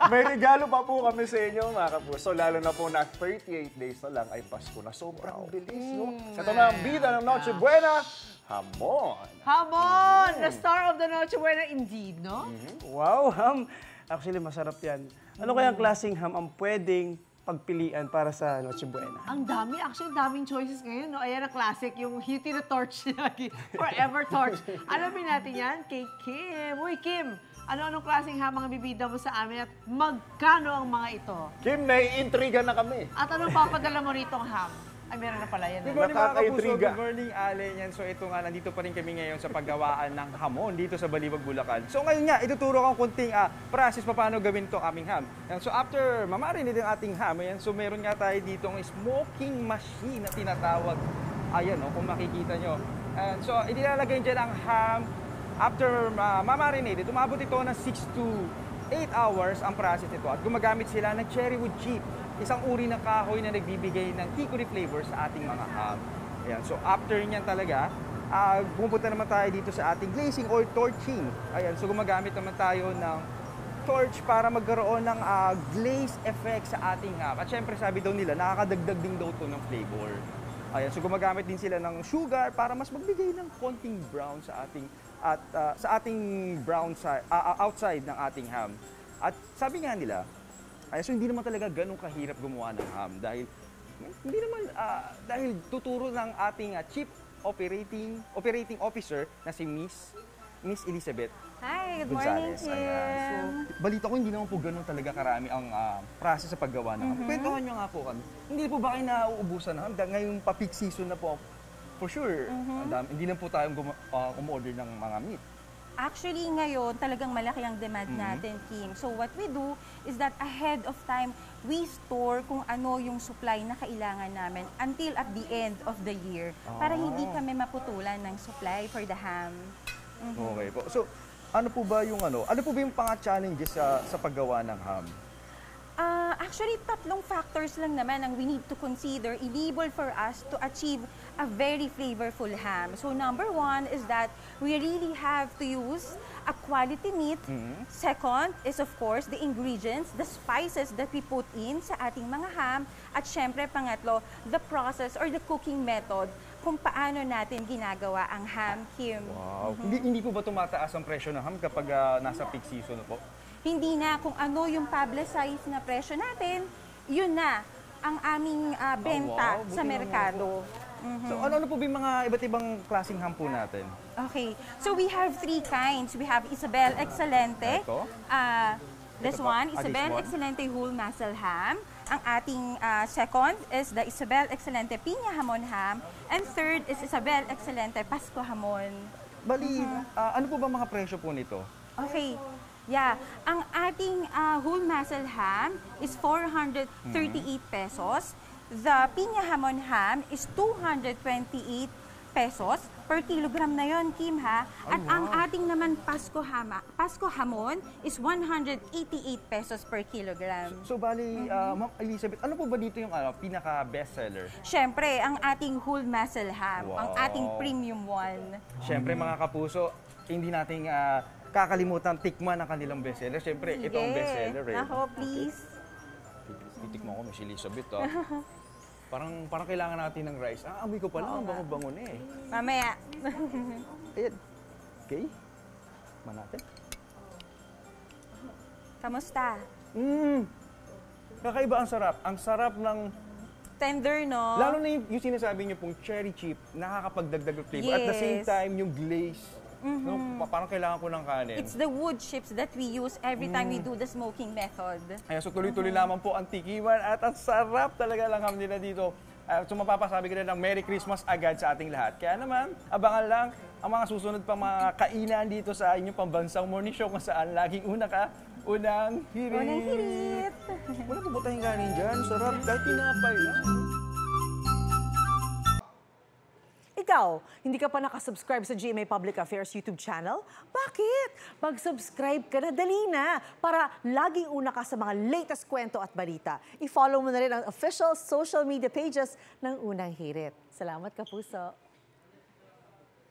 May regalo pa po kami sa inyo, mga kapuso. Lalo na po na 38 days na lang ay Pasko na. Sobrang bilis, no? Ito na ang bida ng Noche Buena, hamon. Hamon! The star of the Noche Buena indeed, no? Wow, ham. Actually, masarap yan. Ano kaya ang klaseng ham ang pwedeng pagpilian para sa Noche Buena? Ang dami, actually, daming choices ngayon, no? Ayan ang classic, yung Hitty the Torch lagi. Forever Torch. Alamin natin yan kay Kim. Uy, Kim, ano-anong klaseng ham ang bibida mo sa amin at magkano ang mga ito? Kim, naiintriga na kami. At anong papadala mo rito ang ham? Ay, meron na pala yan. Good morning mga kapuso, Nakakaintriga. good morning Allen. Yan. So ito nga, nandito pa rin kami ngayon sa paggawaan ng hamon dito sa Balibag, Bulacan. So ngayon nga, ituturo ko kunting process pa paano gawin itong aming ham. Yan. So after mamarinate ang ating ham, yan, so meron nga tayo dito ang smoking machine na tinatawag. Ayan, kung makikita nyo. And so inilalagay dyan ang ham. After mamarinate, umabot ito ng 6 to 8 hours ang process nito. At gumagamit sila ng cherry wood chip. Isang uri ng kahoy na nagbibigay ng hickory flavor sa ating mga ham. Ayan. So after niyan talaga, pumunta naman tayo dito sa ating glazing or torching. Ayan. So gumagamit naman tayo ng torch para magkaroon ng glaze effect sa ating ham. At syempre sabi daw nila, nakakadagdag din daw to ng flavor. Ayan. So gumagamit din sila ng sugar para mas magbigay ng konting brown sa ating sa ating brown side, outside ng ating ham. At sabi nga nila, so hindi naman talaga ganun kahirap gumawa ng ham dahil hindi naman dahil tuturo ng ating chief operating officer na si Miss Elizabeth. Hi, good morning, Gonzales. Kim. Ayan. So, balita ko hindi naman po ganun talaga karami ang process sa paggawa ng ham. Kwentuhan nyo nga po kami. Hindi po ba kayo nauubusan ng ham? Ngayong pa-peak season na po, for sure, hindi na po tayong umorder ng mga meat. Actually, ngayon, talagang malaki ang demand natin, Kim. So, what we do is that ahead of time, we store kung ano yung supply na kailangan namin until at the end of the year para hindi kami maputulan ng supply for the ham. Okay po. So, ano po ba yung mga challenges sa paggawa ng ham? Actually, tatlong factors lang naman ang we need to consider enable for us to achieve a very flavorful ham. So, number one is that we really have to use a quality meat. Second is, of course, the ingredients, the spices that we put in sa ating mga ham. At syempre, pangatlo, the process or the cooking method kung paano natin ginagawa ang ham, Kim. Wow. Hindi po ba tumataas ang presyo ng ham kapag nasa peak season po? Hindi na kung ano yung publicize na presyo natin, yun na ang aming benta wow. sa Buti merkado. So ano po ba yung mga iba't ibang klaseng ham po natin? Okay, so we have three kinds. We have Isabel Excelente. Ito? This Ito pa. one, Isabel This one? Excelente Whole Muscle Ham. Ang ating second is the Isabel Excelente Piña Hamon Ham. And third is Isabel Excelente Pasko Hamon. Bali, ano po ba mga presyo po nito? Okay. Yeah, ang ating whole muscle ham is 438 pesos. The piña hamon ham is 228 pesos per kilogram na yon, Kim, ha? At ang ating naman Pasko hamon is 188 pesos per kilogram. So bali, Ma'am Elizabeth, ano po ba dito yung pinaka bestseller? Siyempre, ang ating whole muscle ham, ang Wow. ating premium one. Siyempre mga kapuso, hindi nating kakalimutan tikman ang kanilang bestseller. Siyempre, ito ang bestseller eh. Ako, please. Titikman ko, Miss Elizabeth. Parang kailangan natin ng rice. Amoy ko pala, ang bango-bango na eh. Mamaya. Ayan. Okay. Tikman natin. Kamusta? Kakaiba ang sarap. Ang sarap ng, Tender, no? lalo na yung sinasabi niyo pong cherry chip, nakakapagdagdag ng flavor. At the same Yes. time, yung glaze. No, parang kailangan ko ng kanin. It's the wood chips that we use every time we do the smoking method. Ayan, so tuloy-tuloy lamang po ang tikiman at ang sarap talaga lang ham nila dito. So mapapasabi ko na ng Merry Christmas agad sa ating lahat. Kaya naman, abangan lang ang mga susunod pa mga kainan dito sa inyong pambansang morning show kung saan laging unang hirit. Unang hirit. Wala po ba tayong kanin dyan? Sarap, kahit tinapay lang. Ikaw, hindi ka pa nakasubscribe sa GMA Public Affairs YouTube channel? Bakit? Mag-subscribe ka na, dali na, para laging una ka sa mga latest kwento at balita. I-follow mo na rin ang official social media pages ng Unang Hirit. Salamat, Kapuso.